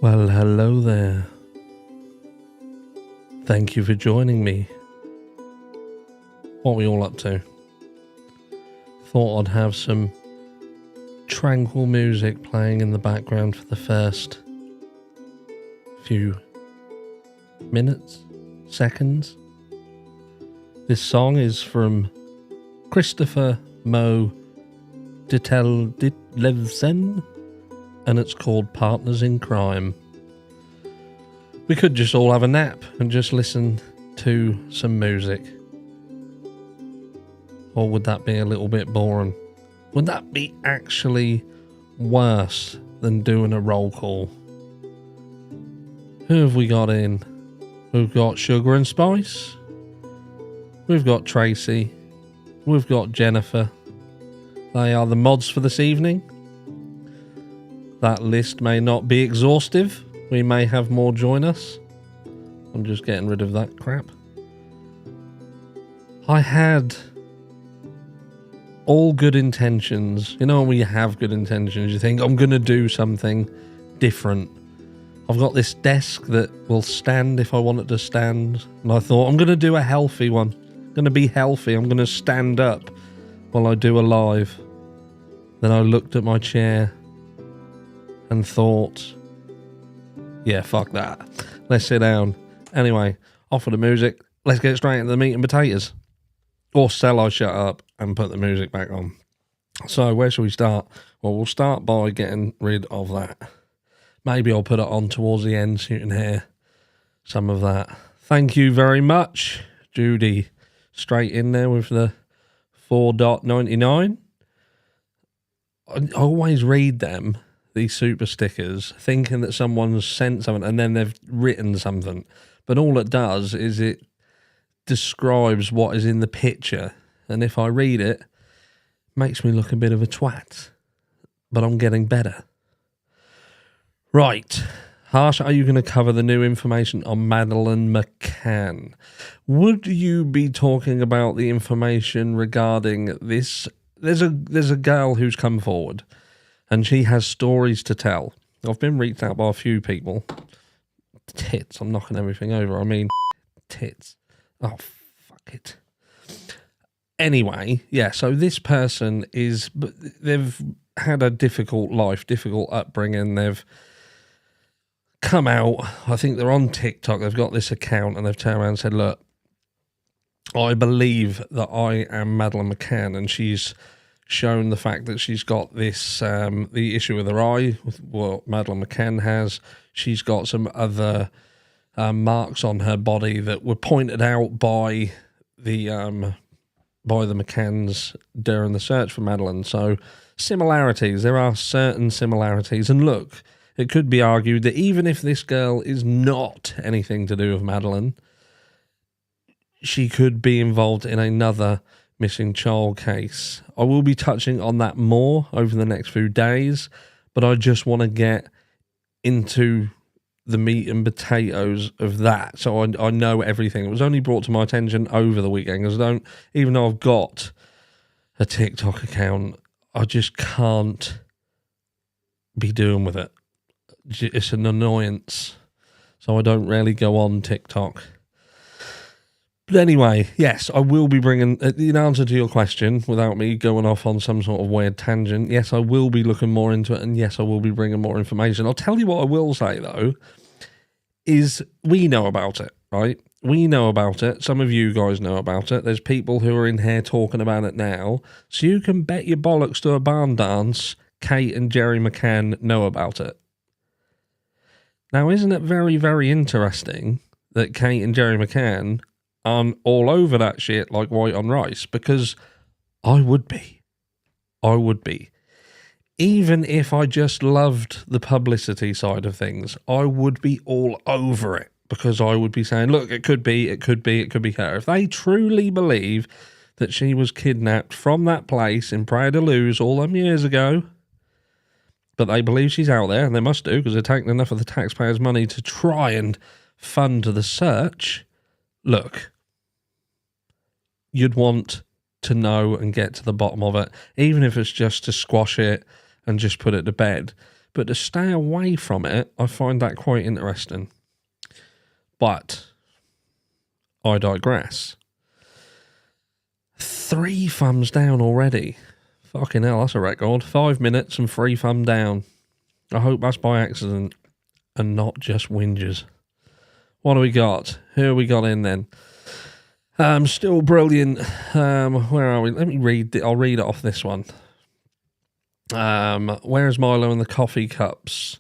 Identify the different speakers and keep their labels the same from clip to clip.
Speaker 1: Well, hello there. Thank you for joining me. What are we all up to? Thought I'd have some tranquil music playing in the background for the first few minutes, seconds. This song is from Christopher Mo Ditlevsen, and it's called Partners in Crime. We could just all have a nap and just listen to some music. Or would that be a little bit boring? Would that be actually worse than doing a roll call? Who have we got in? We've got Sugar and Spice. We've got Tracy. We've got Jennifer. They are the mods for this evening. That list may not be exhaustive. We may have more join us. I'm just getting rid of that crap. I had all good intentions. You know, when you have good intentions, you think, I'm going to do something different. I've got this desk that will stand if I want it to stand. And I thought, I'm going to do a healthy one. I'm going to be healthy. I'm going to stand up while I do a live. Then I looked at my chair and thought, yeah, fuck that. Let's sit down. Anyway, off with the music. Let's get straight into the meat and potatoes. Or shall I shut up and put the music back on? So, where shall we start? Well, we'll start by getting rid of that. Maybe I'll put it on towards the end so you can hear some of that. Thank you very much, Judy. Straight in there with the 4.99. I always read them, these super stickers, thinking that someone's sent something and then they've written something. But all it does is it describes what is in the picture. And if I read it, makes me look a bit of a twat. But I'm getting better. Right. Harsh, are you going to cover the new information on Madeleine McCann? Would you be talking about the information regarding this? There's a girl who's come forward and she has stories to tell. I've been reached out by a few people. Tits, I'm knocking everything over. I mean, tits. Oh, fuck it. Anyway, yeah, so this person they've had a difficult life, difficult upbringing. They've come out, I think they're on TikTok, they've got this account and they've turned around and said, look, I believe that I am Madeleine McCann, and she's shown the fact that she's got this, the issue with her eye, with what Madeleine McCann has. She's got some other marks on her body that were pointed out by the McCanns during the search for Madeleine. So similarities, there are certain similarities. And look, it could be argued that even if this girl is not anything to do with Madeleine, she could be involved in another missing child case. I will be touching on that more over the next few days, but I just want to get into the meat and potatoes of that, so I know everything. It was only brought to my attention over the weekend, because even though I've got a TikTok account, I just can't be doing with it. It's an annoyance, so I don't really go on TikTok. But anyway, yes, I will be bringing, in answer to your question, without me going off on some sort of weird tangent, yes, I will be looking more into it, and yes, I will be bringing more information. I'll tell you what I will say, though, is we know about it, right? We know about it. Some of you guys know about it. There's people who are in here talking about it now. So you can bet your bollocks to a barn dance, Kate and Jerry McCann know about it. Now, isn't it very, very interesting that Kate and Jerry McCann aren't all over that shit like white on rice? Because I would be. I would be. Even if I just loved the publicity side of things, I would be all over it, because I would be saying, look, it could be her. If they truly believe that she was kidnapped from that place in Praia de Luz all them years ago, but they believe she's out there, and they must do, because they're taking enough of the taxpayers' money to try and fund the search, look, you'd want to know and get to the bottom of it, even if it's just to squash it and just put it to bed. But to stay away from it, I find that quite interesting. But I digress. 3 thumbs down already. Fucking hell, that's a record. 5 minutes and 3 thumb down. I hope that's by accident and not just whinges. What do we got? Who have we got in then? Still brilliant. Where are we? Let me read it. I'll read it off this one. Where's Milo and the coffee cups?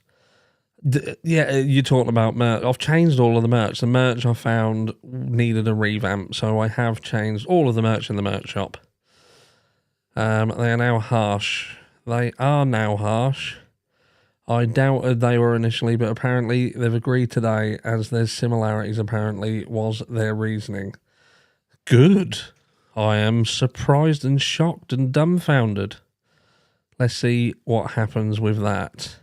Speaker 1: Yeah, you're talking about merch. I've changed all of the merch. The merch I found needed a revamp, so I have changed all of the merch in the merch shop. They are now harsh. They are now harsh. I doubted they were initially, but apparently they've agreed today, as there's similarities apparently was their reasoning. Good. I am surprised and shocked and dumbfounded. Let's see what happens with that.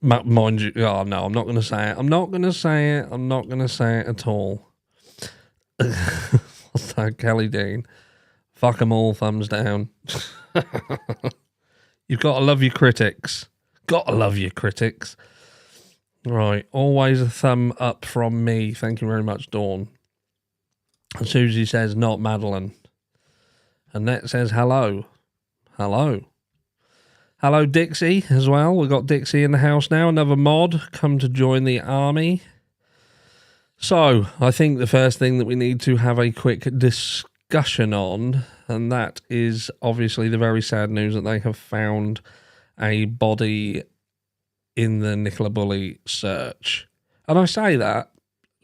Speaker 1: Mind you, oh no, I'm not going to say it. I'm not going to say it at all. What's that, Kelly Dean? Fuck them all, thumbs down. You've got to love your critics. Right, always a thumb up from me. Thank you very much, Dawn. And Susie says, not Madeleine. Annette says, hello. Hello, Dixie, as well. We've got Dixie in the house now. Another mod come to join the army. So, I think the first thing that we need to have a quick discussion on, and that is obviously the very sad news that they have found a body in the Nicola Bulley search. And I say that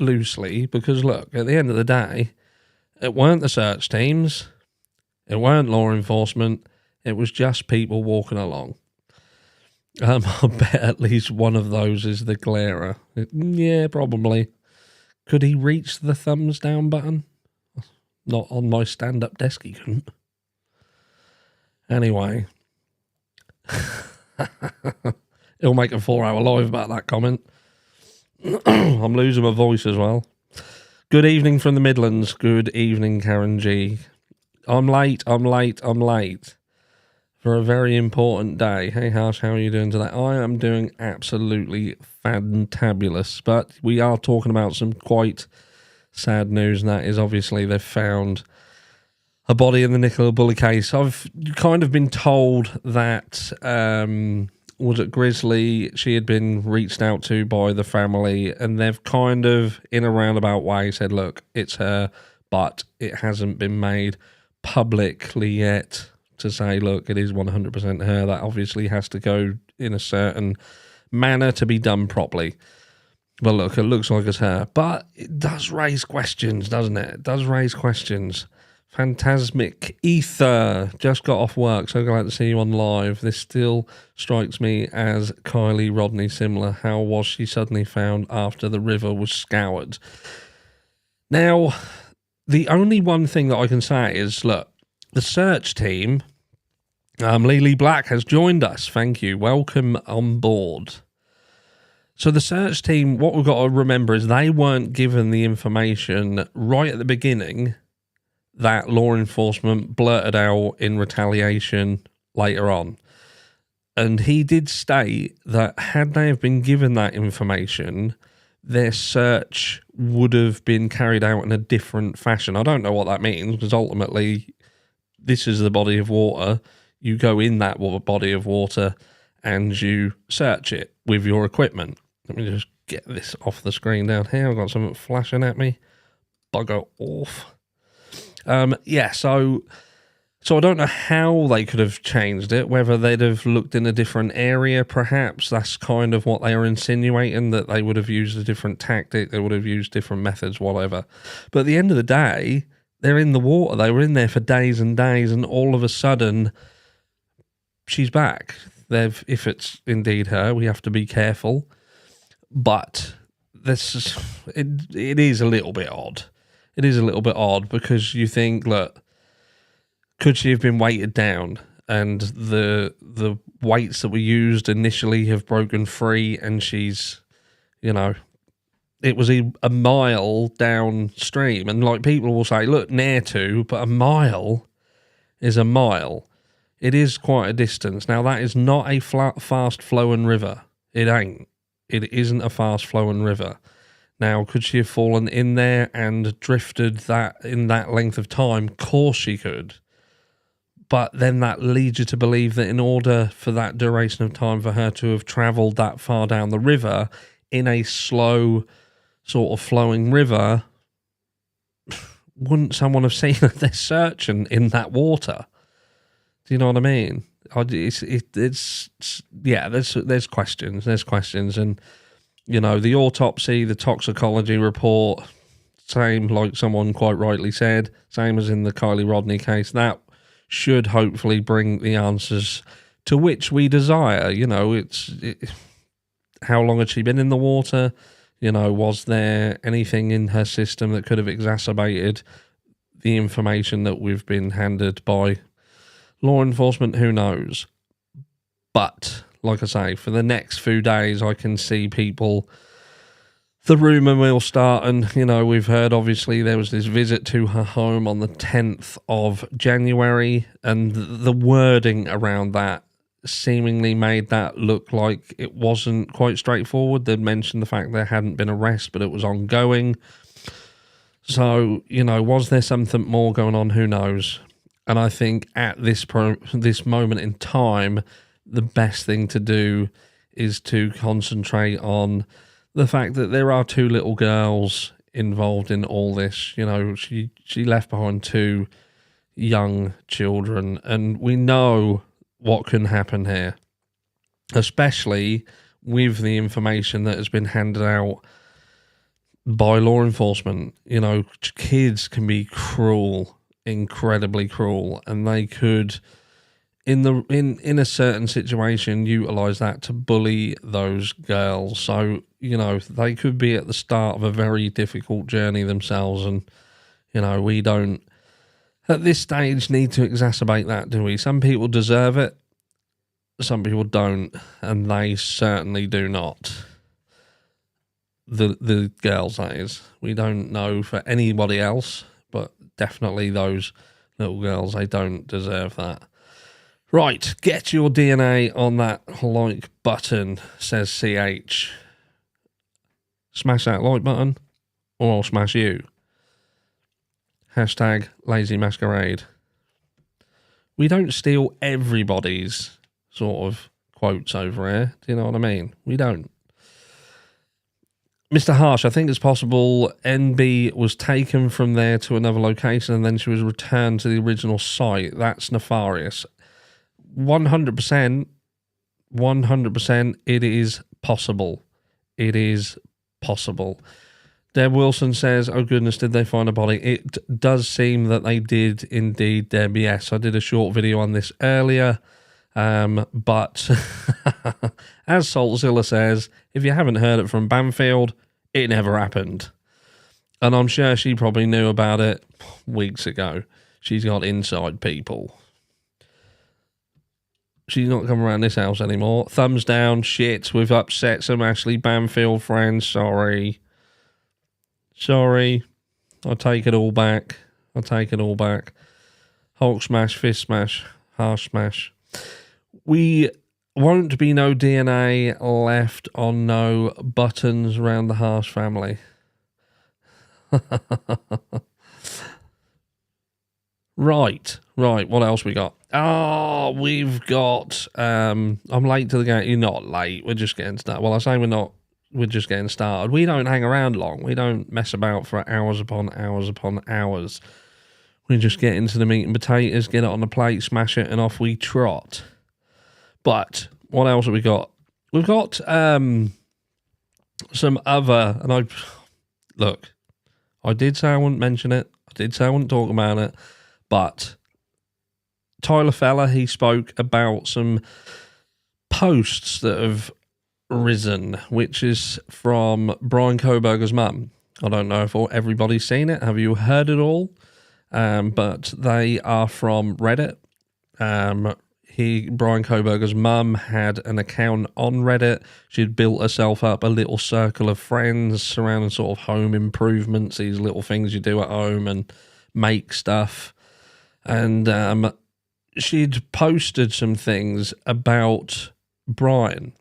Speaker 1: loosely because, look, at the end of the day, it weren't the search teams, it weren't law enforcement, it was just people walking along. I bet at least one of those is the glarer. Yeah, probably. Could he reach the thumbs down button? Not on my stand-up desk, he couldn't. Anyway. He'll make a 4-hour live about that comment. I'm losing my voice as well. Good evening from the Midlands. Good evening, Karen G. I'm late. For a very important day. Hey, Harsh, how are you doing today? I am doing absolutely fantabulous, but we are talking about some quite sad news, and that is obviously they've found a body in the Nicola Bulley case. I've kind of been told that, was it Grizzly? She had been reached out to by the family, and they've kind of, in a roundabout way, said, look, it's her, but it hasn't been made publicly yet to say, look, it is 100% her. That obviously has to go in a certain manner to be done properly. But look, it looks like it's her. But it does raise questions, doesn't it? It does raise questions. Phantasmic Ether just got off work, so glad to see you on live. This still strikes me as Kylie Rodney similar. How was she suddenly found after the river was scoured? Now, the only one thing that I can say is, look, the search team, Lily Black has joined us. Thank you. Welcome on board. So the search team, what we've got to remember is they weren't given the information right at the beginning that law enforcement blurted out in retaliation later on. And he did state that had they have been given that information, their search would have been carried out in a different fashion. I don't know what that means, because ultimately this is the body of water. You go in that body of water and you search it with your equipment. Let me just get this off the screen down here. I've got something flashing at me. Bugger off. So I don't know how they could have changed it, whether they'd have looked in a different area, perhaps. That's kind of what they were insinuating, that they would have used a different tactic, they would have used different methods, whatever. But at the end of the day, they're in the water. They were in there for days and days, and all of a sudden, she's back. If it's indeed her, we have to be careful. But it is a little bit odd. It is a little bit odd because you think, look, could she have been weighted down and the weights that were used initially have broken free and she's, it was a mile downstream, and like people will say, look, near to, but a mile is a mile. It is quite a distance. Now, that is not a fast-flowing river. It ain't. It isn't a fast-flowing river. Now, could she have fallen in there and drifted that in that length of time? Of course she could. But then that leads you to believe that in order for that duration of time for her to have travelled that far down the river in a slow sort of flowing river, wouldn't someone have seen that they're searching in that water? Do you know what I mean? There's questions, and you know, the autopsy, the toxicology report, same like someone quite rightly said, same as in the Kylie Rodney case, that should hopefully bring the answers to which we desire. You know, how long had she been in the water? You know, was there anything in her system that could have exacerbated the information that we've been handed by law enforcement? Who knows? But, like I say, for the next few days, I can see people, the rumour will start, and, you know, we've heard, obviously, there was this visit to her home on the 10th of January, and the wording around that seemingly made that look like it wasn't quite straightforward. They'd mentioned the fact there hadn't been arrest, but it was ongoing. So, you know, was there something more going on? Who knows? And I think at this moment in time, the best thing to do is to concentrate on the fact that there are two little girls involved in all this. You know, she left behind two young children, and we know what can happen here, especially with the information that has been handed out by law enforcement. You know, kids can be cruel, incredibly cruel, and they could, in a certain situation, utilize that to bully those girls. So, you know, they could be at the start of a very difficult journey themselves, and, you know, we don't at this stage need to exacerbate that, do we? Some people deserve it, some people don't, and they certainly do not. The girls, that is. We don't know for anybody else, but definitely those little girls, they don't deserve that. Right, get your DNA on that like button, says CH. Smash that like button, or I'll smash you. Hashtag lazy masquerade. We don't steal everybody's sort of quotes over here. Do you know what I mean? We don't. Mr. Harsh, I think it's possible NB was taken from there to another location and then she was returned to the original site. That's nefarious. 100%, it is possible. It is possible. Deb Wilson says, oh goodness, did they find a body? It does seem that they did indeed, Deb. Yes, I did a short video on this earlier. But as Saltzilla says, if you haven't heard it from Banfield, it never happened. And I'm sure she probably knew about it weeks ago. She's got inside people. She's not coming around this house anymore. Thumbs down, shit. We've upset some Ashley Banfield friends. Sorry. I take it all back. Hulk smash, fist smash, harsh smash. We won't be no DNA left on no buttons around the Harsh family. Right. What else we got? Oh, we've got. I'm late to the game. You're not late. We're just getting started. Well, I say we're not. We're just getting started. We don't hang around long. We don't mess about for hours upon hours upon hours. We just get into the meat and potatoes, get it on the plate, smash it, and off we trot. But what else have we got? We've got some other, and I did say I wouldn't mention it. I did say I wouldn't talk about it. But Tyler Feller, he spoke about some posts that have risen, which is from Brian Kohberger's mum. I don't know if everybody's seen it. Have you heard it all? But they are from Reddit. Brian Kohberger's mum had an account on Reddit. She'd built herself up a little circle of friends surrounding sort of home improvements, these little things you do at home and make stuff. And she'd posted some things about Brian.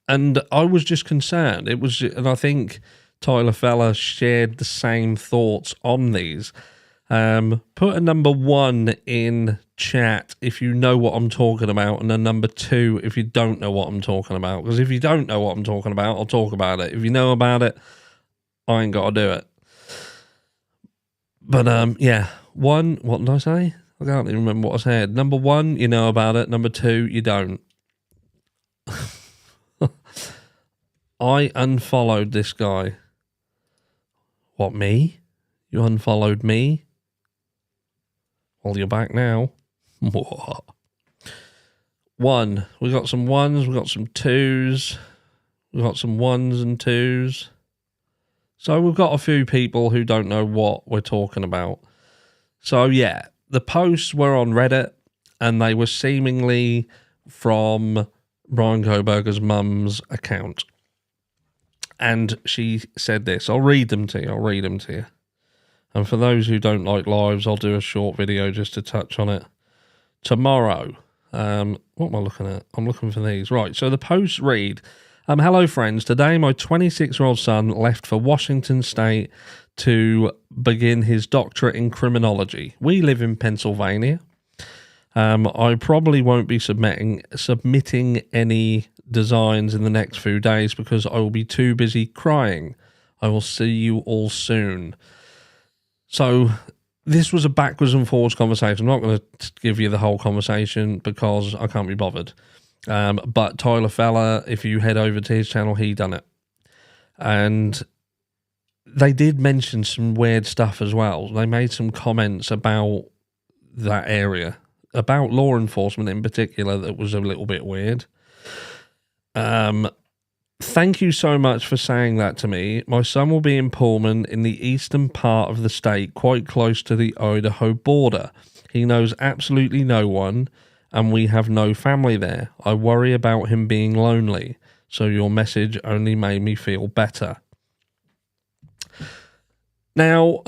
Speaker 1: And I was just concerned. And I think Tyler Feller shared the same thoughts on these. Put a number 1 in chat if you know what I'm talking about, and a number 2 if you don't know what I'm talking about. Because if you don't know what I'm talking about, I'll talk about it. If you know about it, I ain't got to do it. But yeah, 1, what did I say? I can't even remember what I said. Number 1, you know about it. Number 2, you don't. I unfollowed this guy. What, me? You unfollowed me? Well, you're back now. 1. We got some 1s, we got some 2s, we got some 1s and 2s. So we've got a few people who don't know what we're talking about. So yeah, the posts were on Reddit, and they were seemingly from Brian Kohberger's mum's account. And she said this. I'll read them to you. And for those who don't like lives, I'll do a short video just to touch on it. Tomorrow. What am I looking at? I'm looking for these. Right, so the posts read, hello friends. Today my 26-year-old son left for Washington State to begin his doctorate in criminology. We live in Pennsylvania. I probably won't be submitting any designs in the next few days because I will be too busy crying. I will see you all soon. So this was a backwards and forwards conversation. I'm not going to give you the whole conversation because I can't be bothered. But Tyler Feller, if you head over to his channel, he done it. And they did mention some weird stuff as well. They made some comments about that area, about law enforcement in particular, that was a little bit weird. Thank you so much for saying that to me. My son will be in Pullman in the eastern part of the state, quite close to the Idaho border. He knows absolutely no one, and we have no family there. I worry about him being lonely, so your message only made me feel better. Now,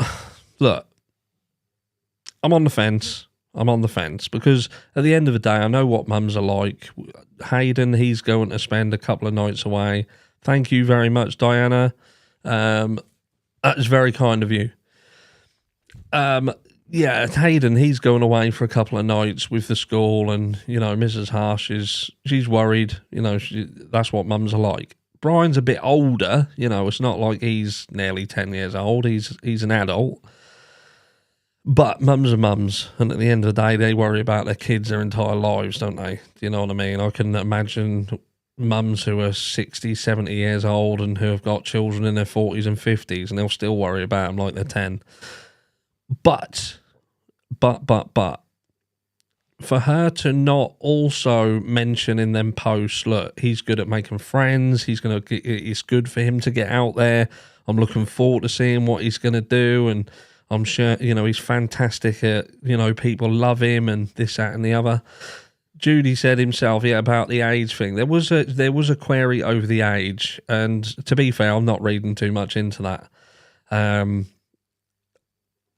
Speaker 1: look, I'm on the fence. Because at the end of the day, I know what mums are like. Hayden, he's going to spend a couple of nights away. Thank you very much, Diana. That's very kind of you. Yeah, Hayden, he's going away for a couple of nights with the school, and, you know, Mrs. Harsh she's worried. You know, that's what mums are like. Brian's a bit older. You know, it's not like he's nearly 10 years old. He's an adult. But mums are mums, and at the end of the day, they worry about their kids their entire lives, don't they? Do you know what I mean? I can imagine mums who are 60, 70 years old and who have got children in their 40s and 50s, and they'll still worry about them like they're 10. But, for her to not also mention in them posts, look, he's good at making friends, it's good for him to get out there, I'm looking forward to seeing what he's going to do, and I'm sure, you know, he's fantastic at, you know, people love him and this, that and the other. Judy said himself, yeah, about the age thing. There was a query over the age, and to be fair, I'm not reading too much into that.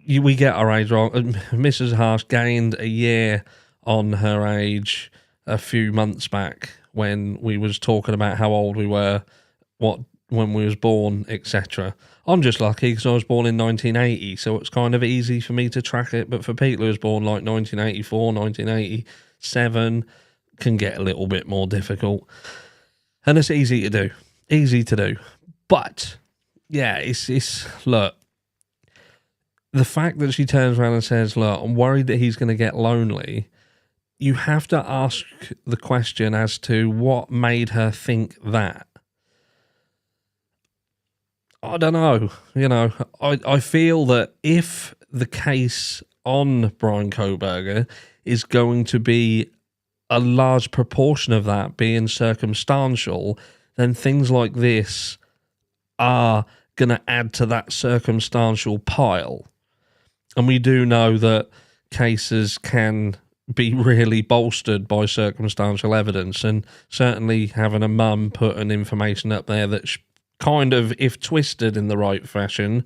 Speaker 1: We get our age wrong. Mrs. Harsh gained a year on her age a few months back when we was talking about how old we were, when we was born, etc. I'm just lucky because I was born in 1980, so it's kind of easy for me to track it. But for people who was born like 1984, 1987, can get a little bit more difficult. And it's easy to do. But yeah, it's look, the fact that she turns around and says, look, I'm worried that he's going to get lonely. You have to ask the question as to what made her think that. I don't know. You know, I feel that if the case on Brian Kohberger is going to be a large proportion of that being circumstantial, then things like this are going to add to that circumstantial pile. And we do know that cases can be really bolstered by circumstantial evidence, and certainly having a mum put an information up there that's kind of, if twisted in the right fashion,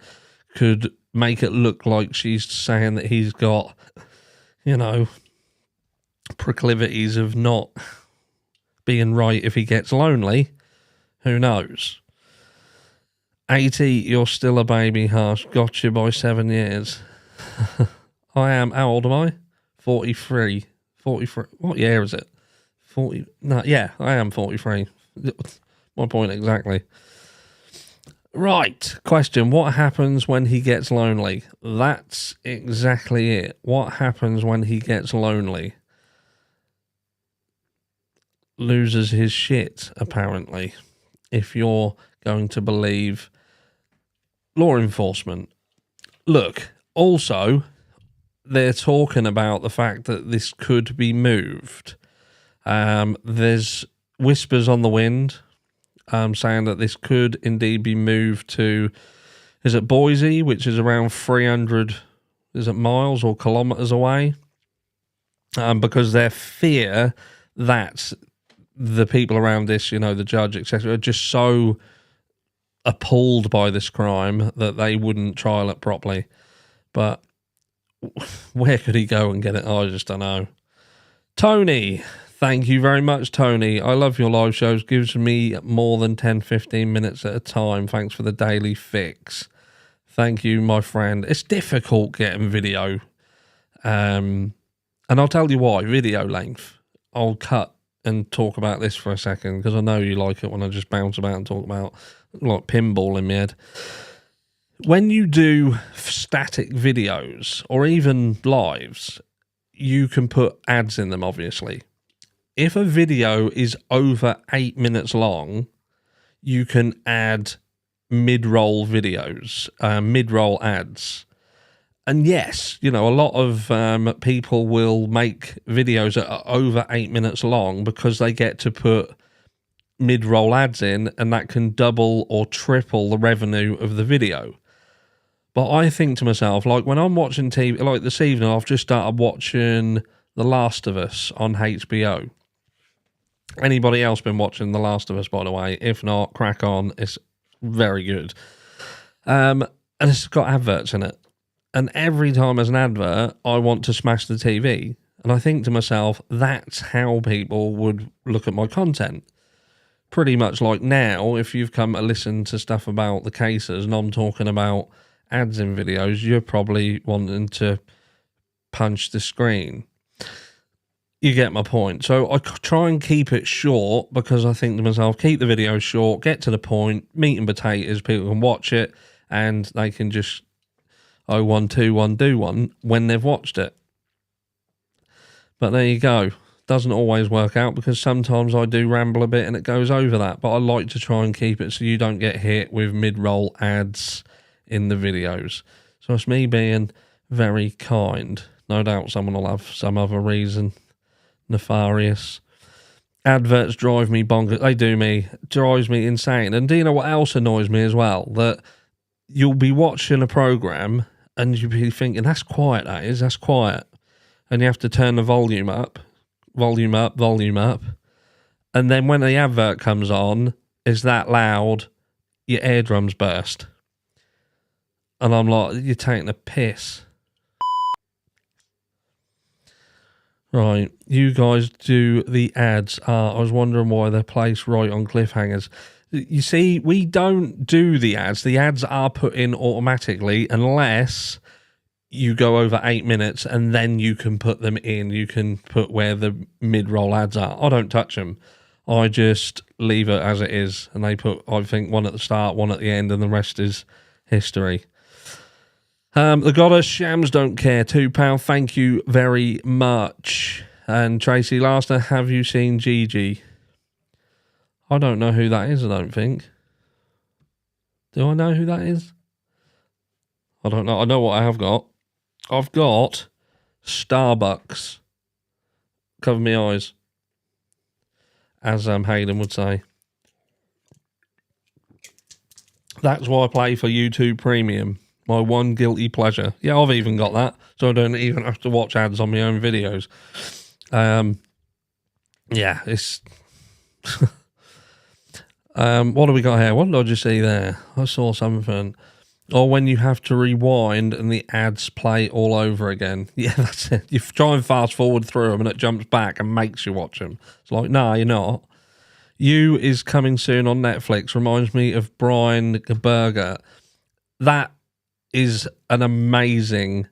Speaker 1: could make it look like she's saying that he's got, you know, proclivities of not being right if he gets lonely. Who knows? 80, you're still a baby, Harsh. Got you by 7 years. I am, how old am I? 43. 43. What year is it? 40. No, yeah, I am 43. My point exactly. Right. Question. What happens when he gets lonely? That's exactly it. What happens when he gets lonely? Loses his shit, apparently. If you're going to believe law enforcement. Look, also, they're talking about the fact that this could be moved. There's whispers on the wind saying that this could indeed be moved to, is it Boise, which is around 300, is it miles or kilometres away? Because their fear that the people around this, you know, the judge, etc., are just so appalled by this crime that they wouldn't trial it properly. But where could he go and get it? I just don't know. Tony, thank you very much, Tony. I love your live shows. Gives me more than 10-15 minutes at a time. Thanks for the daily fix. Thank you, my friend. It's difficult getting video. And I'll tell you why. Video length. I'll cut and talk about this for a second because I know you like it when I just bounce about and talk about like pinball in my head. When you do static videos or even lives, you can put ads in them, obviously. If a video is over 8 minutes long, you can add mid-roll videos, mid-roll ads. And yes, you know, a lot of people will make videos that are over 8 minutes long because they get to put mid-roll ads in, and that can double or triple the revenue of the video. But I think to myself, like when I'm watching TV, like this evening, I've just started watching The Last of Us on HBO. Anybody else been watching The Last of Us, by the way? If not, crack on. It's very good. And it's got adverts in it. And every time there's an advert, I want to smash the TV. And I think to myself, that's how people would look at my content. Pretty much like now, if you've come to listen to stuff about the cases and I'm talking about ads in videos, you're probably wanting to punch the screen. You get my point. So I try and keep it short because I think to myself, keep the video short, get to the point, meat and potatoes, people can watch it and they can just 0121 do one when they've watched it. But there you go. Doesn't always work out because sometimes I do ramble a bit and it goes over that. But I like to try and keep it so you don't get hit with mid-roll ads in the videos. So it's me being very kind. No doubt someone will have some other reason. Nefarious. Adverts drive me bonkers. They do me. Drives me insane. And do you know what else annoys me as well? That you'll be watching a program and you'll be thinking, that's quiet, that is. That's quiet. And you have to turn the volume up. Volume up, volume up. And then when the advert comes on, it's that loud, your eardrums burst. And I'm like, you're taking a piss. Right, you guys do the ads. I was wondering why they're placed right on cliffhangers. You see, we don't do the ads. The ads are put in automatically unless you go over 8 minutes and then you can put them in. You can put where the mid-roll ads are. I don't touch them. I just leave it as it is. And they put, I think, one at the start, one at the end, and the rest is history. The goddess Shams don't care. £2. Thank you very much. And Tracy Laster, have you seen Gigi? I don't know who that is, I don't think. Do I know who that is? I don't know. I know what I have got. I've got Starbucks. Cover my eyes. As Hayden would say. That's why I play for YouTube Premium. My one guilty pleasure. Yeah, I've even got that. So I don't even have to watch ads on my own videos. Yeah, it's... what do we got here? What did I just see there? I saw something. Or when you have to rewind and the ads play all over again. Yeah, that's it. You try and fast forward through them and it jumps back and makes you watch them. It's like, nah, you're not. You is coming soon on Netflix. Reminds me of Brian Kohberger. That is an amazing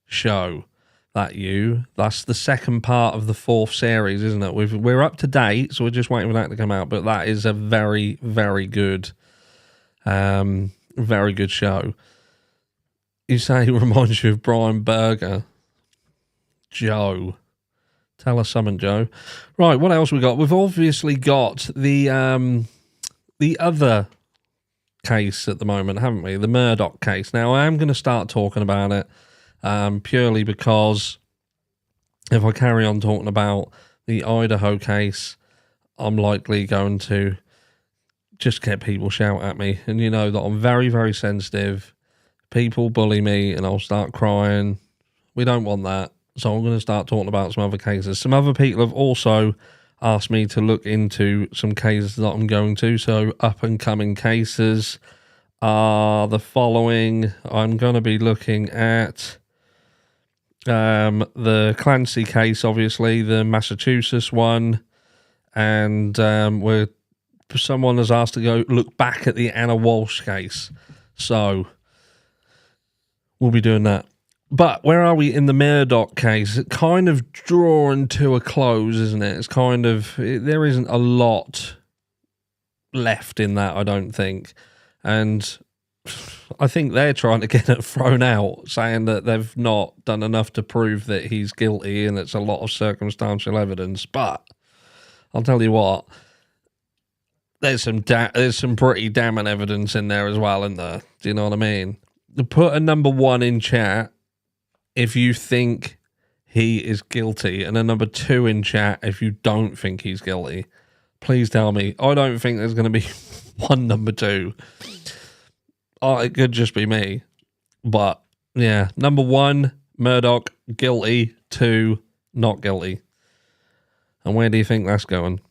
Speaker 1: show. That's the second part of the 4th series, isn't it? We're up to date, so we're just waiting for that to come out. But that is a very, very good show. You say it reminds you of Brian Berger. Joe. Tell us something, Joe. Right, what else we got? We've obviously got the other case at the moment, haven't we? The Murdaugh case. Now, I am going to start talking about it purely because if I carry on talking about the Idaho case, I'm likely going to just get people shout at me. And you know that I'm very, very sensitive. People bully me and I'll start crying. We don't want that. So I'm going to start talking about some other cases. Some other people have also asked me to look into some cases that I'm going to. So up and coming cases are the following. I'm going to be looking at the Clancy case, obviously, the Massachusetts one. And someone has asked to go look back at the Anna Walsh case. So we'll be doing that. But where are we in the Murdaugh case? It's kind of drawing to a close, isn't it? It's kind of, there isn't a lot left in that, I don't think. And I think they're trying to get it thrown out, saying that they've not done enough to prove that he's guilty and it's a lot of circumstantial evidence. But I'll tell you what, there's some pretty damning evidence in there as well, isn't there? Do you know what I mean? Put a number 1 in chat if you think he is guilty, and a number 2 in chat if you don't think he's guilty. Please tell me. I don't think there's going to be one number 2. Oh, it could just be me. But, yeah. Number 1, Murdaugh, guilty. 2, not guilty. And where do you think that's going?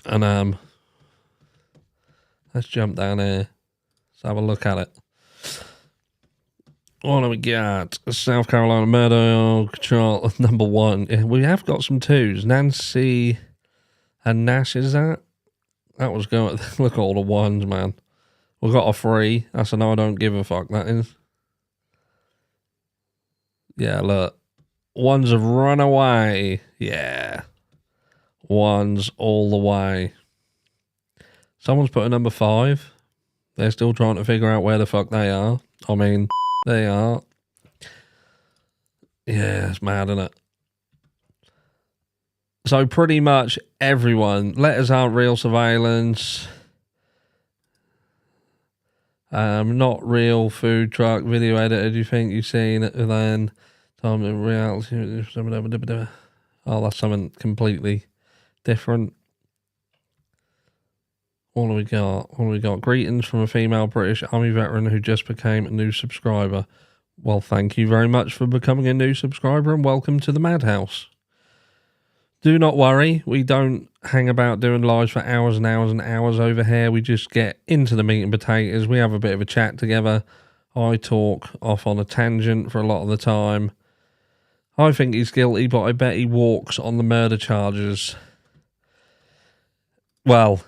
Speaker 1: And, let's jump down here. Let's have a look at it. What do we got? South Carolina Murdaugh, number 1. Yeah, we have got some 2s. Nancy and Nash, is that? That was going. Look at all the 1s, man. We've got a 3. That's an I don't give a fuck, that is. Yeah, look. 1s have run away. Yeah. 1s all the way. Someone's put a number 5. They're still trying to figure out where the fuck they are. I mean, they are. Yeah, it's mad, isn't it? So pretty much everyone. Letters aren't real surveillance. Not real food truck video editor. Do you think you've seen it then? Time in reality. Oh, that's something completely different. What do we got? Greetings from a female British Army veteran who just became a new subscriber. Well, thank you very much for becoming a new subscriber and welcome to the Madhouse. Do not worry, we don't hang about doing lives for hours and hours and hours over here. We just get into the meat and potatoes. We have a bit of a chat together. I talk off on a tangent for a lot of the time. I think he's guilty, but I bet he walks on the murder charges. Well,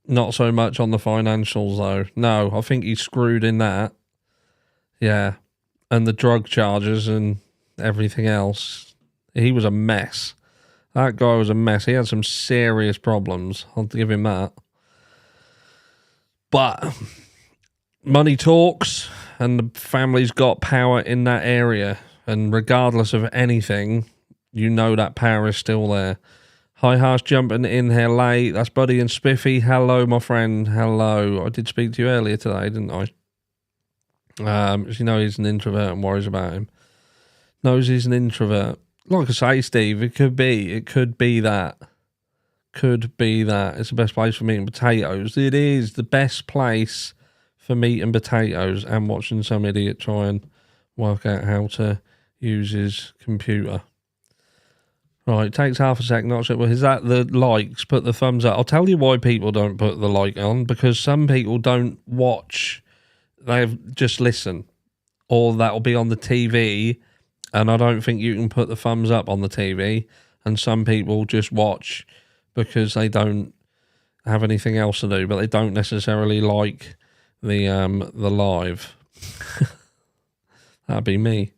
Speaker 1: not so much on the financials, though. No, I think he's screwed in that. Yeah. And the drug charges and everything else. He was a mess. That guy was a mess. He had some serious problems. I'll give him that. But money talks, and the family's got power in that area. And regardless of anything, you know that power is still there. Hi, Harsh, jumping in here late. That's Buddy and Spiffy. Hello, my friend. Hello. I did speak to you earlier today, didn't I? You know he's an introvert and worries about him. Knows he's an introvert. Like I say, Steve, it could be that. Could be that. It's the best place for meat and potatoes. It is the best place for meat and potatoes and watching some idiot try and work out how to use his computer. Right, it takes half a second, not sure. Is that the likes? Put the thumbs up. I'll tell you why people don't put the like on, because some people don't watch, they just listen, or that'll be on the TV, and I don't think you can put the thumbs up on the TV, and some people just watch because they don't have anything else to do, but they don't necessarily like the live. That'd be me.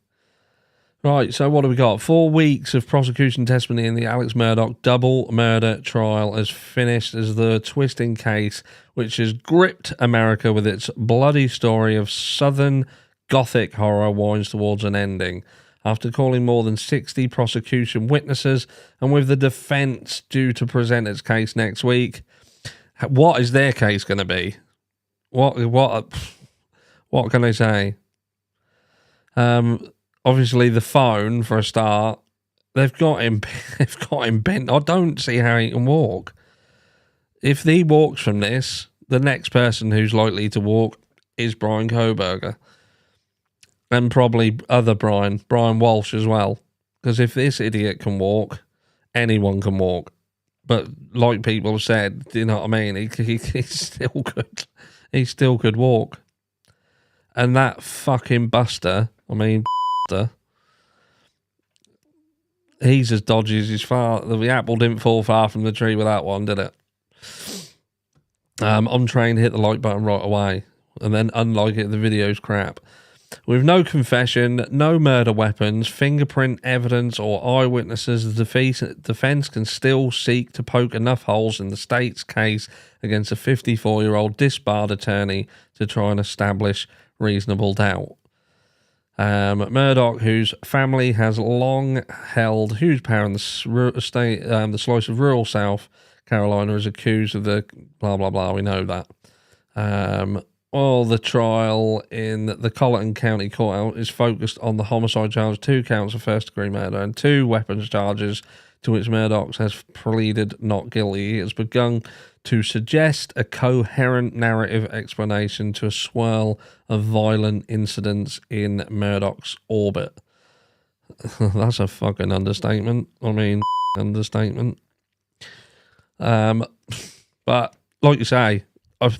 Speaker 1: Right, so what do we got? 4 weeks of prosecution testimony in the Alex Murdaugh double murder trial has finished as the twisting case which has gripped America with its bloody story of Southern Gothic horror winds towards an ending. After calling more than 60 prosecution witnesses and with the defence due to present its case next week, what is their case going to be? What can they say? Obviously, the phone, for a start, they've got him bent. I don't see how he can walk. If he walks from this, the next person who's likely to walk is Brian Kohberger. And probably other Brian Walsh as well. Because if this idiot can walk, anyone can walk. But like people have said, you know what I mean? He's still good. He still could walk. And that fucking Buster, he's as dodgy as his father. The apple didn't fall far from the tree with that one, did it? I'm trained to hit the like button right away, and then unlike it, the video's crap. With no confession, no murder weapons, fingerprint evidence, or eyewitnesses, the defence can still seek to poke enough holes in the state's case against a 54-year-old disbarred attorney to try and establish reasonable doubt. Murdaugh, whose family has long held huge power in the state, the slice of rural South Carolina, is accused of the blah blah blah. We know that. The trial in the Colleton County Court is focused on the homicide charge, 2 counts of first-degree murder, and 2 weapons charges to which Murdaugh has pleaded not guilty. He has begun to suggest a coherent narrative explanation to a swirl of violent incidents in Murdaugh's orbit. That's a fucking understatement. Understatement. But like you say, I've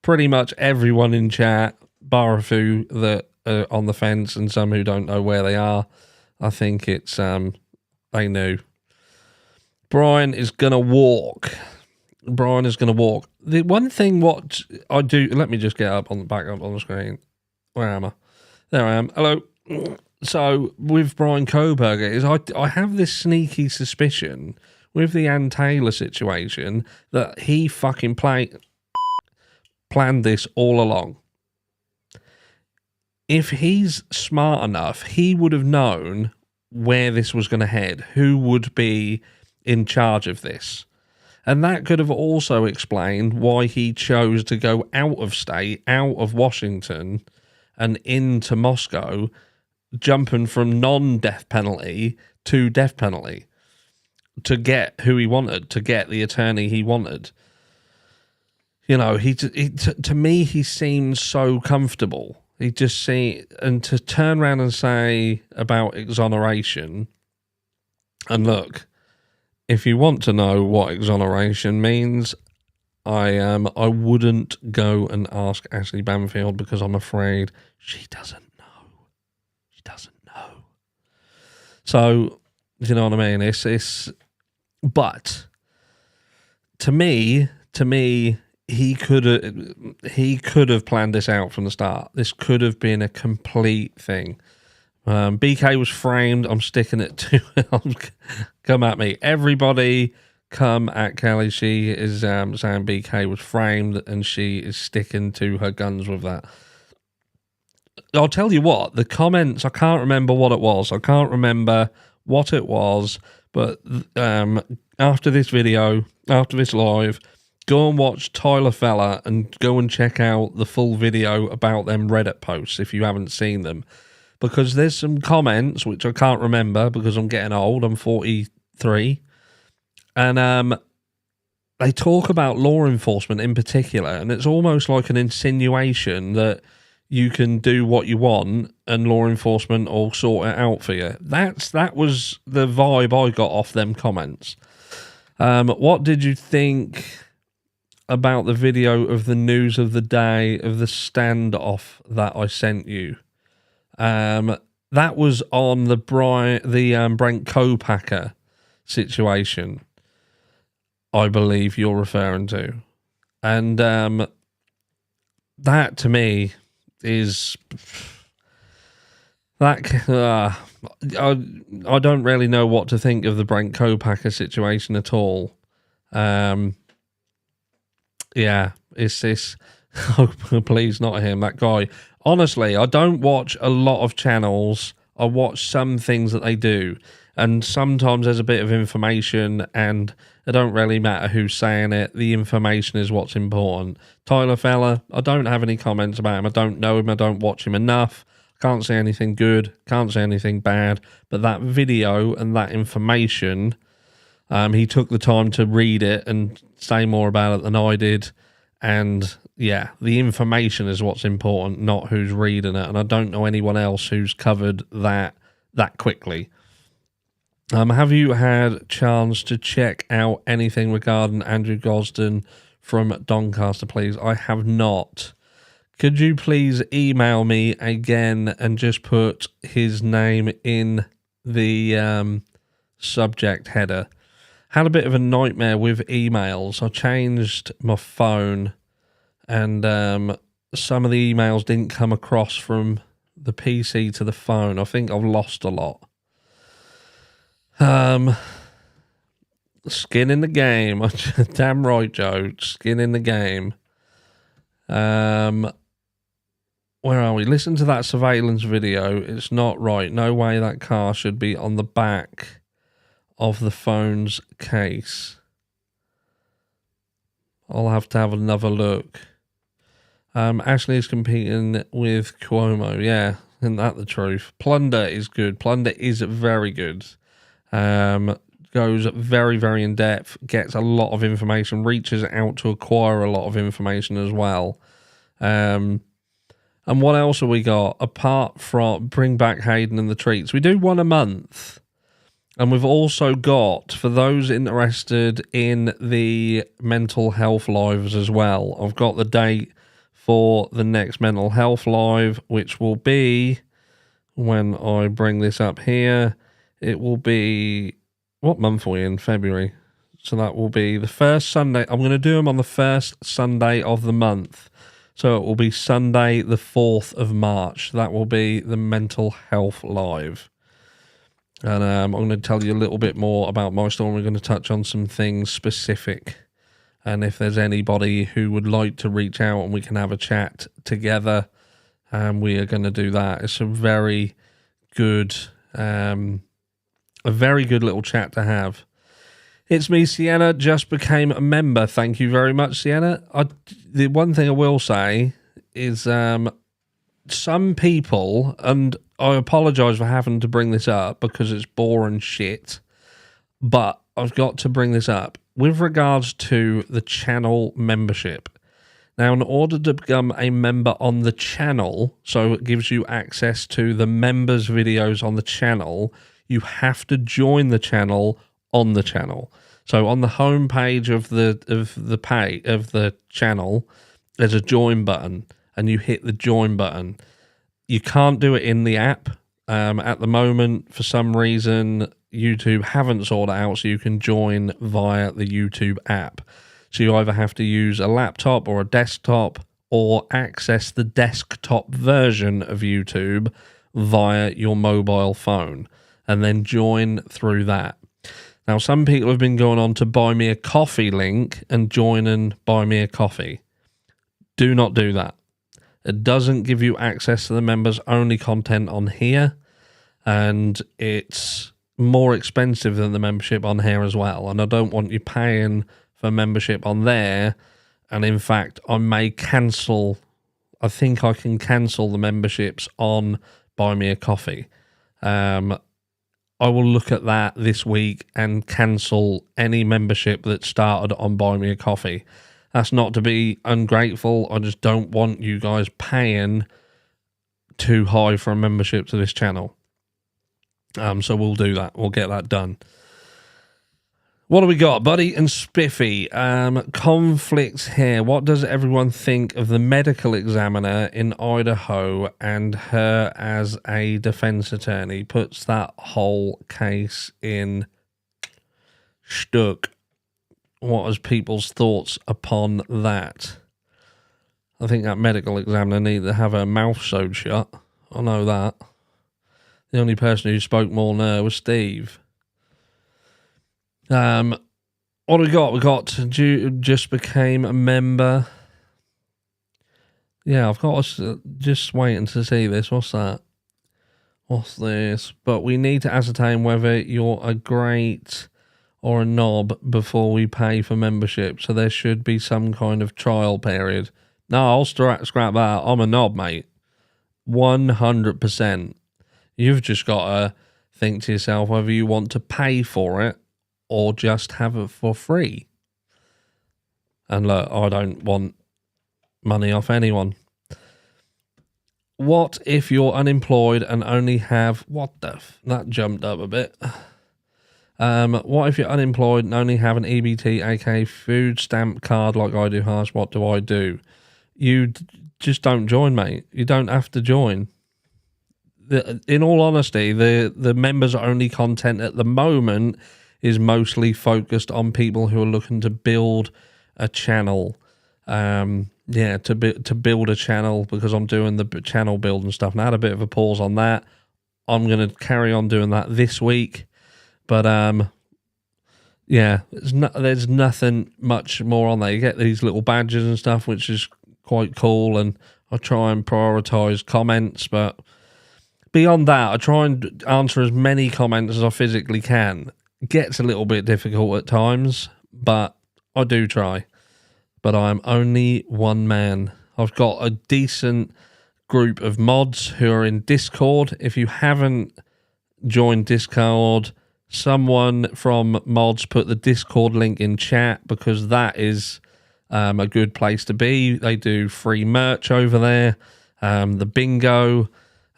Speaker 1: pretty much everyone in chat, bar a few that are on the fence and some who don't know where they are, I think it's they knew. Brian is gonna walk. The one thing what I do, let me just get up on the screen. Where am I? There I am. Hello. So with Brian Kohberger is I have this sneaky suspicion with the Ann Taylor situation that he fucking planned this all along. If he's smart enough, he would have known where this was going to head, who would be in charge of this. And that could have also explained why he chose to go out of state, out of Washington, and into Moscow, jumping from non-death penalty to death penalty to get who he wanted, to get the attorney he wanted. You know, to me, he seems so comfortable. And to turn around and say about exoneration, and look, if you want to know what exoneration means, I wouldn't go and ask Ashley Banfield because I'm afraid she doesn't know. She doesn't know. So, you know what I mean? But to me, he could have planned this out from the start. This could have been a complete thing. BK was framed. I'm sticking it to him. Come at me. Everybody come at Kelly. She is saying BK was framed and she is sticking to her guns with that. I'll tell you what, the comments, I can't remember what it was. But after this video, after this live, go and watch Tyler Feller and go and check out the full video about them Reddit posts if you haven't seen them. Because there's some comments, which I can't remember because I'm getting old, I'm 43, and they talk about law enforcement in particular, and it's almost like an insinuation that, you can do what you want and law enforcement will sort it out for you. That was the vibe I got off them comments. What did you think about the video of the news of the day of the standoff that I sent you? That was on the Brent Kohberger situation, I believe you're referring to. And that to me is that I don't really know what to think of the Brent Kohberger situation at all. Yeah, it's this. Oh, please, not him. That guy. Honestly, I don't watch a lot of channels. I watch some things that they do, and sometimes there's a bit of information, and it don't really matter who's saying it. The information is what's important. Tyler Fella, I don't have any comments about him. I don't know him. I don't watch him enough. Can't say anything good. Can't say anything bad. But that video and that information, he took the time to read it and say more about it than I did. And yeah, the information is what's important, not who's reading it. And I don't know anyone else who's covered that quickly. Have you had a chance to check out anything regarding Andrew Gosden from Doncaster, please? I have not. Could you please email me again and just put his name in the subject header? Had a bit of a nightmare with emails. I changed my phone and some of the emails didn't come across from the PC to the phone. I think I've lost a lot. Skin in the game. Damn right, Joe. Skin in the game. Where are we? Listen to that surveillance video. It's not right. No way that car should be on the back of the phone's case. I'll have to have another look. Ashley is competing with Cuomo. Yeah, isn't that the truth? Plunder is good. Plunder is very good. Goes very, very in depth, gets a lot of information, reaches out to acquire a lot of information as well. And what else have we got? Apart from Bring Back Hayden and the Treats, we do one a month. And we've also got, for those interested in the mental health lives as well, I've got the date for the next mental health live, which will be, when I bring this up here, it will be, what month are we in? February. So that will be the first Sunday. I'm going to do them on the first Sunday of the month. So it will be Sunday, the 4th of March. That will be the mental health live. And I'm going to tell you a little bit more about my story. We're going to touch on some things specific. And if there's anybody who would like to reach out and we can have a chat together, we are going to do that. It's a very good little chat to have. It's me, Sienna, just became a member. Thank you very much, Sienna. The one thing I will say is some people, and I apologise for having to bring this up because it's boring shit, but I've got to bring this up with regards to the channel membership. Now, in order to become a member on the channel, so it gives you access to the members' videos on the channel, you have to join the channel on the channel. So on the home page of the channel, there's a join button, and you hit the join button. You can't do it in the app. At the moment, for some reason, YouTube haven't sorted it out, so you can join via the YouTube app. So you either have to use a laptop or a desktop, or access the desktop version of YouTube via your mobile phone, and then join through that. Now, some people have been going on to Buy Me a Coffee link and join and Buy Me a Coffee. Do not do that. It doesn't give you access to the members-only content on here, and it's more expensive than the membership on here as well. And I don't want you paying for membership on there. And in fact, I may cancel. I think I can cancel the memberships on Buy Me a Coffee. I will look at that this week and cancel any membership that started on Buy Me a Coffee. That's not to be ungrateful. I just don't want you guys paying too high for a membership to this channel. So we'll do that. We'll get that done. What do we got? Buddy and Spiffy. Conflicts here. What does everyone think of the medical examiner in Idaho and her as a defense attorney? Puts that whole case in stuck. What is people's thoughts upon that? I think that medical examiner needs to have her mouth sewed shut. I know that. The only person who spoke more than her was Steve. What do we got? We got just became a member. Yeah, I've got just waiting to see this. What's that? What's this? But we need to ascertain whether you're a great or a knob before we pay for membership. So there should be some kind of trial period. No, I'll scrap that. I'm a knob, mate. 100%. You've just got to think to yourself whether you want to pay for it or just have it for free. And look, I don't want money off anyone. What if you're unemployed and only have... that jumped up a bit. What if you're unemployed and only have an EBT, aka food stamp card like I do, Harsh? What do I do? You just don't join, mate. You don't have to join. In all honesty, the members-only content at the moment is mostly focused on people who are looking to build a channel. To build a channel, because I'm doing the channel build and stuff. And I had a bit of a pause on that. I'm going to carry on doing that this week. But, there's nothing much more on there. You get these little badges and stuff, which is quite cool. And I try and prioritise comments, but... beyond that, I try and answer as many comments as I physically can. It gets a little bit difficult at times, but I do try. But I'm only one man. I've got a decent group of mods who are in Discord. If you haven't joined Discord, someone from mods put the Discord link in chat, because that is a good place to be. They do free merch over there, the bingo...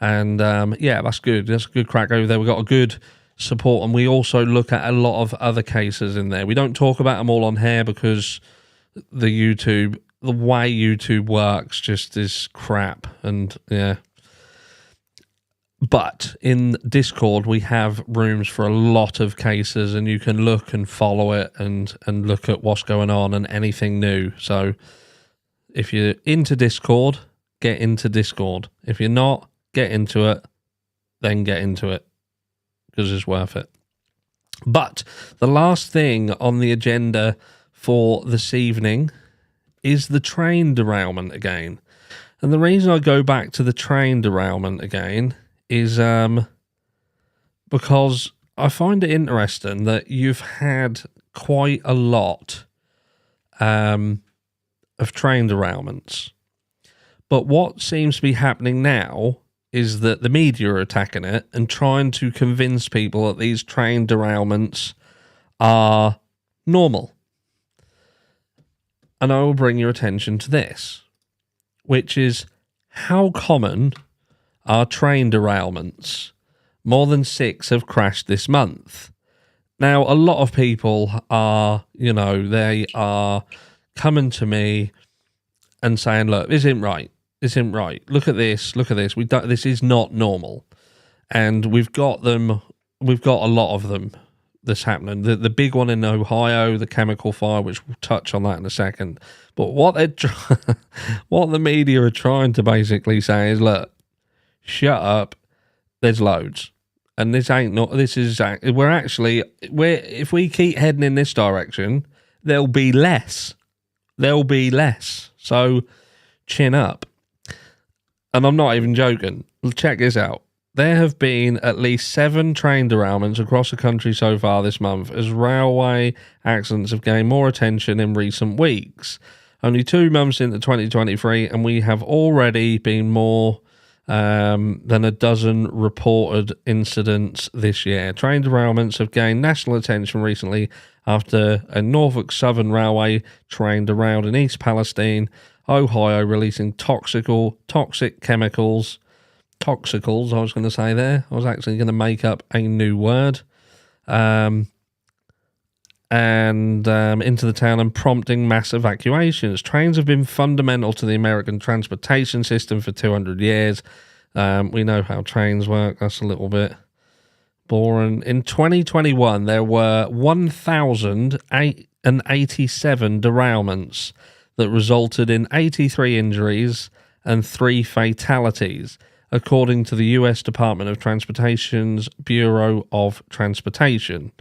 Speaker 1: and, that's good. That's a good crack over there. We've got a good support, and we also look at a lot of other cases in there. We don't talk about them all on here because the way YouTube works just is crap. And, yeah. But in Discord, we have rooms for a lot of cases, and you can look and follow it and look at what's going on and anything new. So if you're into Discord, get into Discord. If you're not, get into it, then get into it, because it's worth it. But the last thing on the agenda for this evening is the train derailment again. And the reason I go back to the train derailment again is because I find it interesting that you've had quite a lot of train derailments. But what seems to be happening now is that the media are attacking it and trying to convince people that these train derailments are normal. And I will bring your attention to this, which is how common are train derailments? More than 6 have crashed this month. Now, a lot of people are, they are coming to me and saying, look, this isn't right. This isn't right. Look at this. Look at this. This is not normal. And we've got a lot of them that's happening. The big one in Ohio, the chemical fire, which we'll touch on that in a second. But what the media are trying to basically say is, look, shut up. There's loads. And if we keep heading in this direction, there'll be less. So chin up. And I'm not even joking. Check this out. There have been at least 7 train derailments across the country so far this month, as railway accidents have gained more attention in recent weeks. Only 2 months into 2023, and we have already been more than a dozen reported incidents this year. Train derailments have gained national attention recently after a Norfolk Southern Railway train derailed in East Palestine, Ohio, releasing toxic chemicals toxicals, I was going to say there. I was actually going to make up a new word. Into the town and prompting mass evacuations. Trains have been fundamental to the American transportation system for 200 years. We know how trains work. That's a little bit boring. In 2021, there were 1,087 derailments that resulted in 83 injuries and 3 fatalities, according to the U.S. Department of Transportation's Bureau of Transportation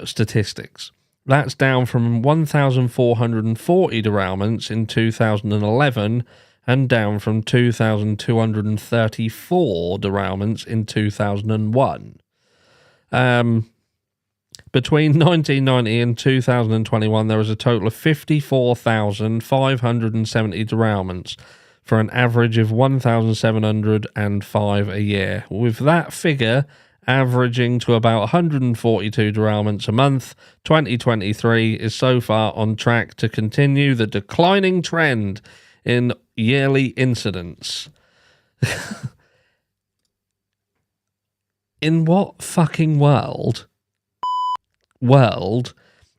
Speaker 1: statistics. That's down from 1,440 derailments in 2011 and down from 2,234 derailments in 2001. Between 1990 and 2021, there was a total of 54,570 derailments for an average of 1,705 a year. With that figure averaging to about 142 derailments a month, 2023 is so far on track to continue the declining trend in yearly incidents. In what fucking world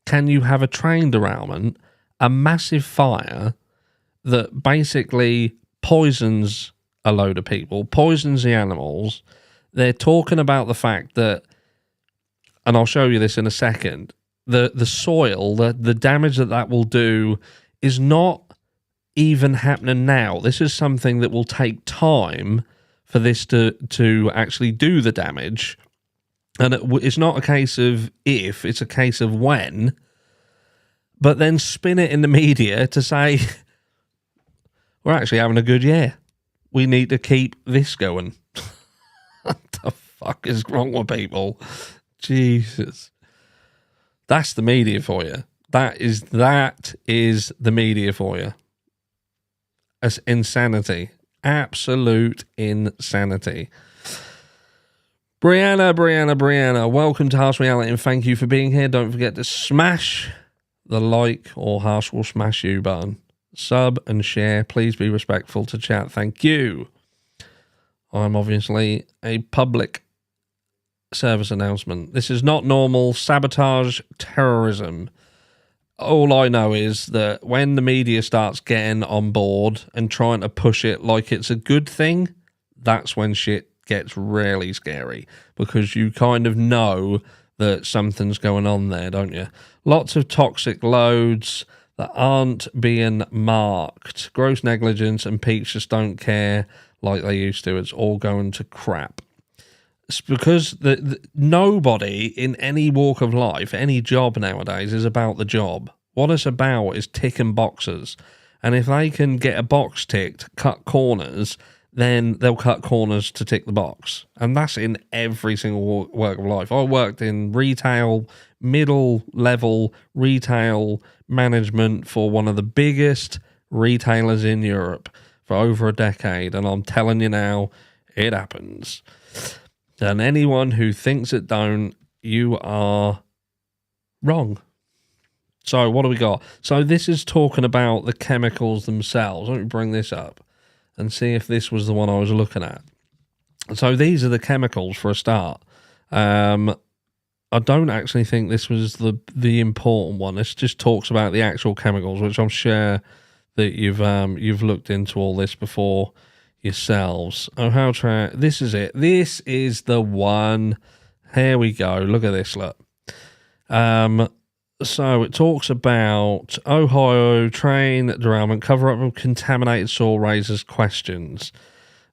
Speaker 1: can you have a train derailment, a massive fire that basically poisons a load of people, poisons the animals? They're talking about the fact that, and I'll show you this in a second, the soil, the damage that will do is not even happening now. This is something that will take time for this to actually do the damage. And it's not a case of if, it's a case of when. But then spin it in the media to say, we're actually having a good year. We need to keep this going. What the fuck is wrong with people? Jesus. That's the media for you. That is the media for you. It's insanity. Absolute insanity. Brianna, welcome to Harsh Reality and thank you for being here. Don't forget to smash the like or Harsh will smash you button. Sub and share. Please be respectful to chat. Thank you. I'm obviously a public service announcement. This is not normal sabotage terrorism. All I know is that when the media starts getting on board and trying to push it like it's a good thing, that's when shit gets really scary, because you kind of know that something's going on there, don't you? Lots of toxic loads that aren't being marked. Gross negligence, and peaks just don't care like they used to. It's all going to crap. It's because nobody in any walk of life, any job nowadays, is about the job. What it's about is ticking boxes. And if they can get a box ticked, cut corners, then they'll cut corners to tick the box. And that's in every single work of life. I worked in retail, middle-level retail management for one of the biggest retailers in Europe for over a decade, and I'm telling you now, it happens. And anyone who thinks it don't, you are wrong. So what do we got? So this is talking about the chemicals themselves. Let me bring this up and see if this was the one I was looking at. So these are the chemicals for a start. I don't actually think this was the important one. This just talks about the actual chemicals, which I'm sure that you've looked into all this before yourselves. Oh, this is it. This is the one. Here we go. Look at this. Look. So it talks about Ohio train derailment, cover up of contaminated soil raises questions,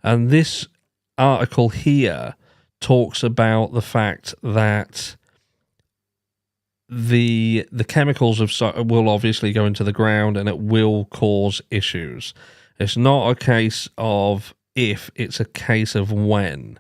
Speaker 1: and this article here talks about the fact that the chemicals will obviously go into the ground and it will cause issues. It's not a case of if, it's a case of when.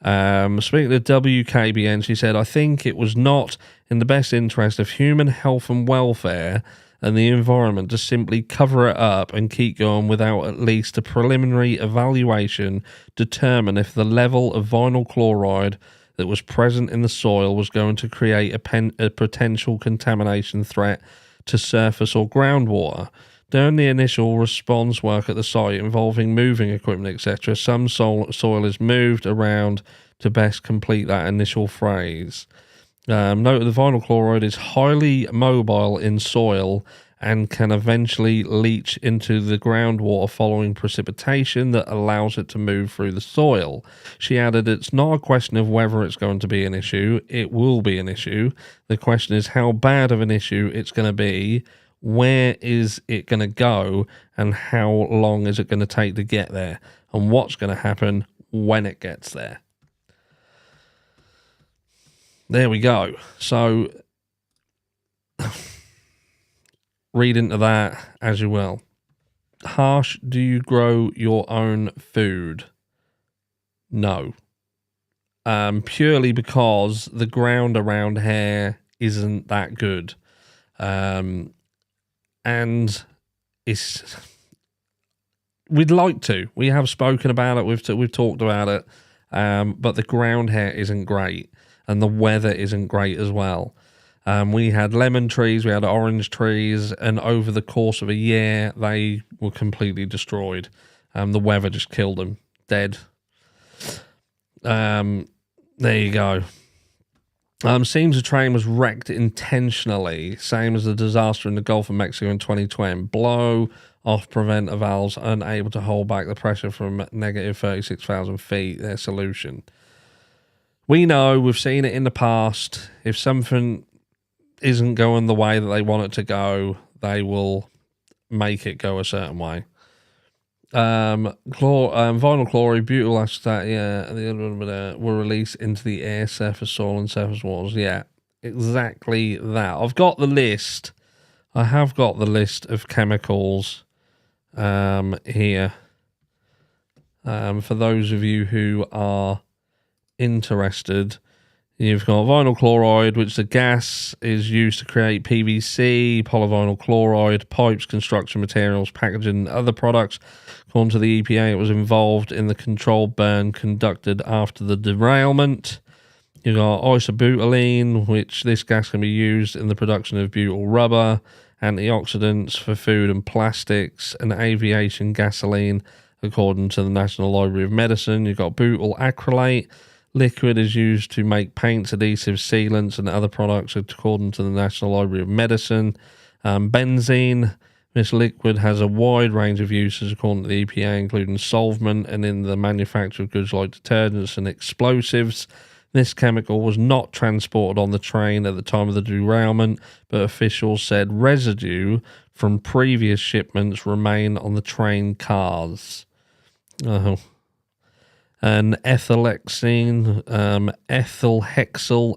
Speaker 1: Speaking to WKBN, she said, I think it was not in the best interest of human health and welfare and the environment to simply cover it up and keep going without at least a preliminary evaluation determine if the level of vinyl chloride that was present in the soil was going to create a potential contamination threat to surface or groundwater. During the initial response work at the site involving moving equipment, etc., some soil is moved around to best complete that initial phase. Note the vinyl chloride is highly mobile in soil and can eventually leach into the groundwater following precipitation that allows it to move through the soil. She added, it's not a question of whether it's going to be an issue. It will be an issue. The question is how bad of an issue it's going to be, where is it going to go, and how long is it going to take to get there, and what's going to happen when it gets there. There we go. So, read into that as you will. Harsh, do you grow your own food? No. Purely because the ground around here isn't that good. And it's... We'd like to. We have spoken about it. We've talked about it. But the ground here isn't great. And the weather isn't great as well. We had lemon trees, we had orange trees, and over the course of a year, they were completely destroyed. The weather just killed them, dead. There you go. Seems the train was wrecked intentionally, same as the disaster in the Gulf of Mexico in 2020. Blow off preventer valves unable to hold back the pressure from negative 36,000 feet, their solution. We know, we've seen it in the past, if something isn't going the way that they want it to go, they will make it go a certain way. Vinyl chloride, butyl acetate, were released into the air, surface soil, and surface waters. Yeah, exactly that. I've got the list. I have got the list of chemicals here. For those of you who are interested, you've got vinyl chloride, which the gas is used to create PVC, polyvinyl chloride, pipes, construction materials, packaging, and other products. According to the EPA, it was involved in the controlled burn conducted after the derailment. You've got isobutylene, which this gas can be used in the production of butyl rubber, antioxidants for food and plastics, and aviation gasoline, according to the National Library of Medicine. You've got butyl acrylate. Liquid is used to make paints, adhesives, sealants, and other products, according to the National Library of Medicine. Benzene. This liquid has a wide range of uses, according to the EPA, including solvent and in the manufacture of goods like detergents and explosives. This chemical was not transported on the train at the time of the derailment, but officials said residue from previous shipments remain on the train cars. Oh. And ethylhexyl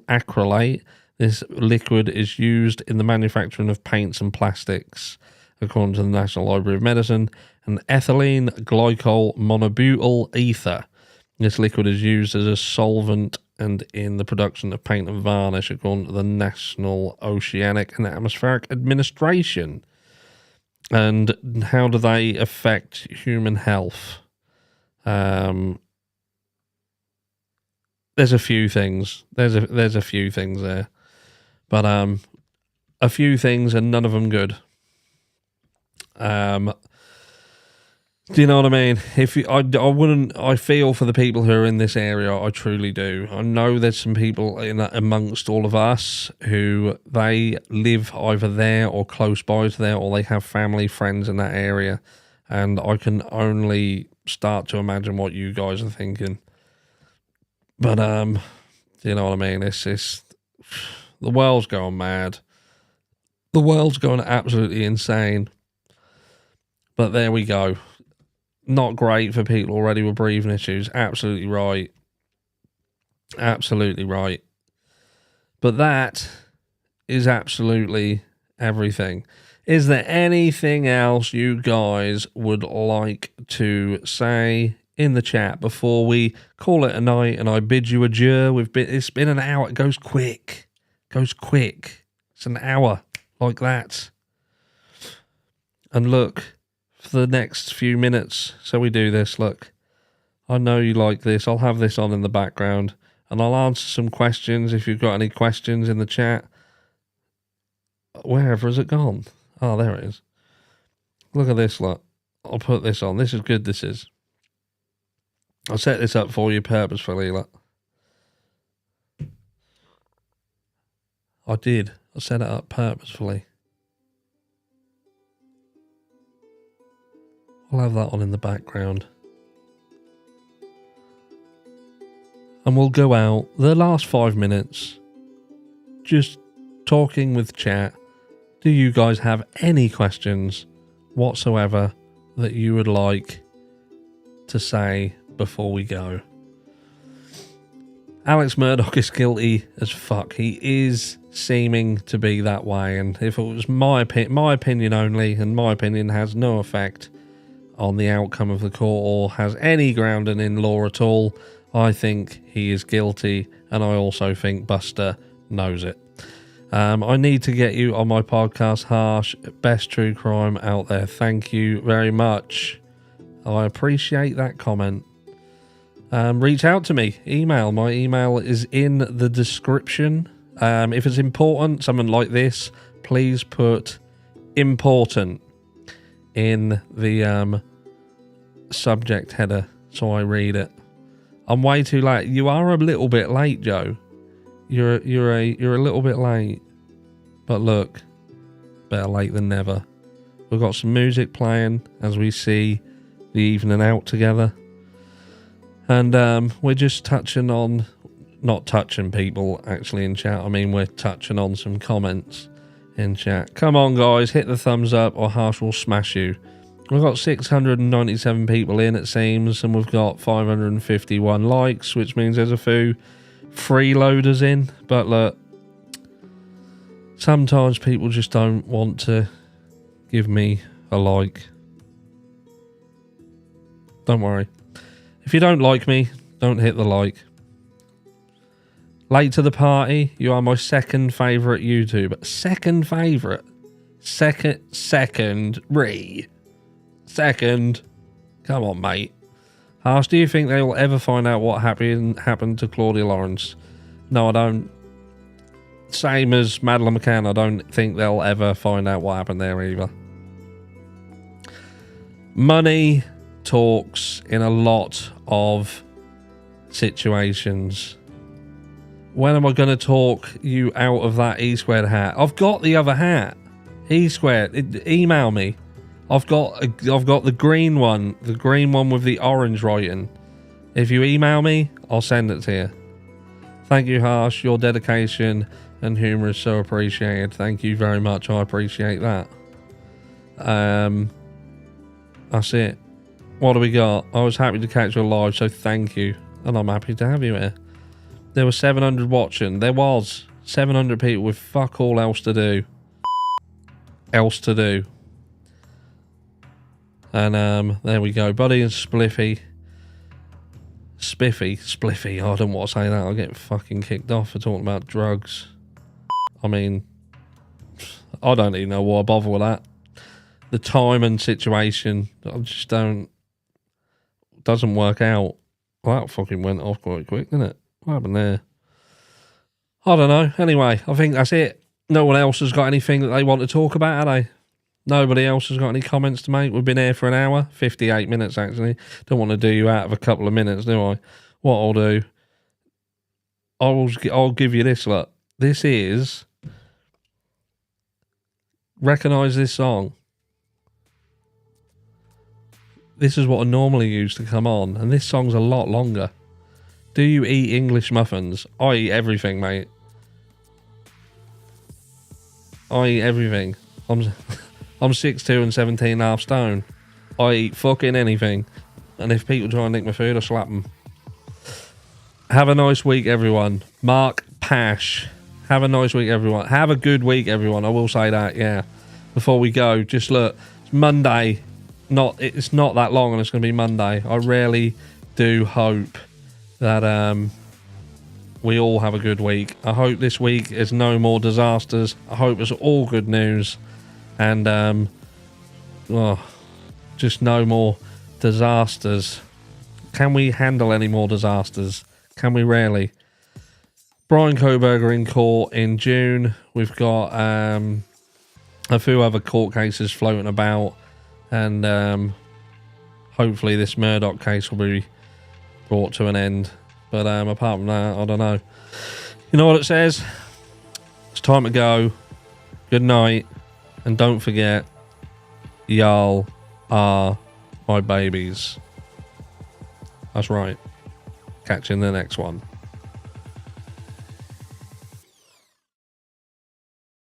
Speaker 1: acrylate. This liquid is used in the manufacturing of paints and plastics, according to the National Library of Medicine. And ethylene glycol monobutyl ether. This liquid is used as a solvent and in the production of paint and varnish, according to the National Oceanic and Atmospheric Administration. And how do they affect human health? There's a few things. There's a few things there, but a few things and none of them good. Do you know what I mean? I feel for the people who are in this area. I truly do. I know there's some people amongst all of us who they live either there or close by to there, or they have family, friends in that area, and I can only start to imagine what you guys are thinking. But, you know what I mean? It's the world's going mad. The world's going absolutely insane. But there we go. Not great for people already with breathing issues. Absolutely right. Absolutely right. But that is absolutely everything. Is there anything else you guys would like to say in the chat before we call it a night and I bid you adieu? It's been an hour. It goes quick. It's an hour like that. And look, for the next few minutes, so we do this, look, I know you like this. I'll have this on in the background and I'll answer some questions if you've got any questions in the chat. Wherever has it gone? Oh, there it is. Look at this, look. I'll put this on. This is good, this is. I'll set this up for you purposefully, look. I did. I set it up purposefully. I'll have that on in the background. And we'll go out the last 5 minutes just talking with chat. Do you guys have any questions whatsoever that you would like to say before we go? Alex Murdaugh is guilty as fuck. He is seeming to be that way, and if it was my opinion only, and my opinion has no effect on the outcome of the court or has any grounding in law at all, I think he is guilty, and I also think Buster knows it. I need to get you on my podcast, Harsh, best true crime out there. Thank you very much. I appreciate that comment. Reach out to me. Email. My email is in the description. If it's important, something like this, please put important in the subject header so I read it. I'm way too late. You are a little bit late, Joe. You're a little bit late. But look, better late than never. We've got some music playing as we see the evening out together. And we're just touching on, not touching people actually in chat. I mean, we're touching on some comments in chat. Come on, guys, hit the thumbs up or Harsh will smash you. We've got 697 people in, it seems, and we've got 551 likes, which means there's a few freeloaders in. But look, sometimes people just don't want to give me a like. Don't worry. If you don't like me, don't hit the like. Late to the party, you are my second favourite YouTuber. Second favourite. Second. Come on, mate. Harsh, do you think they will ever find out what happened to Claudia Lawrence? No, I don't. Same as Madeleine McCann, I don't think they'll ever find out what happened there either. Money talks in a lot of situations. When am I going to talk you out of that E squared hat? I've got the other hat. E squared. Email me. I've got the green one with the orange writing. If you email me, I'll send it to you. Thank you, Harsh. Your dedication and humour is so appreciated. Thank you very much. I appreciate that. That's it. What do we got? I was happy to catch you live, so thank you. And I'm happy to have you here. There were 700 watching. There was 700 people with fuck all else to do. And there we go. Buddy and Spliffy. Spliffy. I don't want to say that. I'll get fucking kicked off for talking about drugs. I mean, I don't even know why I bother with that. The time and situation, I just doesn't work out. Well, that fucking went off quite quick, didn't it? What happened there? I don't know. Anyway, I think that's it. No one else has got anything that they want to talk about, have they? Nobody else has got any comments to make. We've been here for an hour, 58 minutes actually. Don't want to do you out of a couple of minutes, do I? What I'll do, I'll give you this look. This is, recognise this song. This is what I normally use to come on, and this song's a lot longer. Do you eat English muffins? I eat everything, mate. I eat everything. I'm 6'2" and 17.5 stone. I eat fucking anything. And if people try and nick my food, I slap them. Have a nice week, everyone. Mark Pash. Have a nice week, everyone. Have a good week, everyone. I will say that, yeah. Before we go, just look. It's Monday. It's not that long, and it's going to be Monday. I really do hope that we all have a good week. I hope this week is no more disasters. I hope it's all good news. And just no more disasters. Can we handle any more disasters? Can we really? Brian Kohberger in court in June. We've got a few other court cases floating about. and hopefully this Murdaugh case will be brought to an end. But apart from that, I don't know. You know what it says? It's time to go. Good night, and don't forget, y'all are my babies. That's right. Catch you in the next one.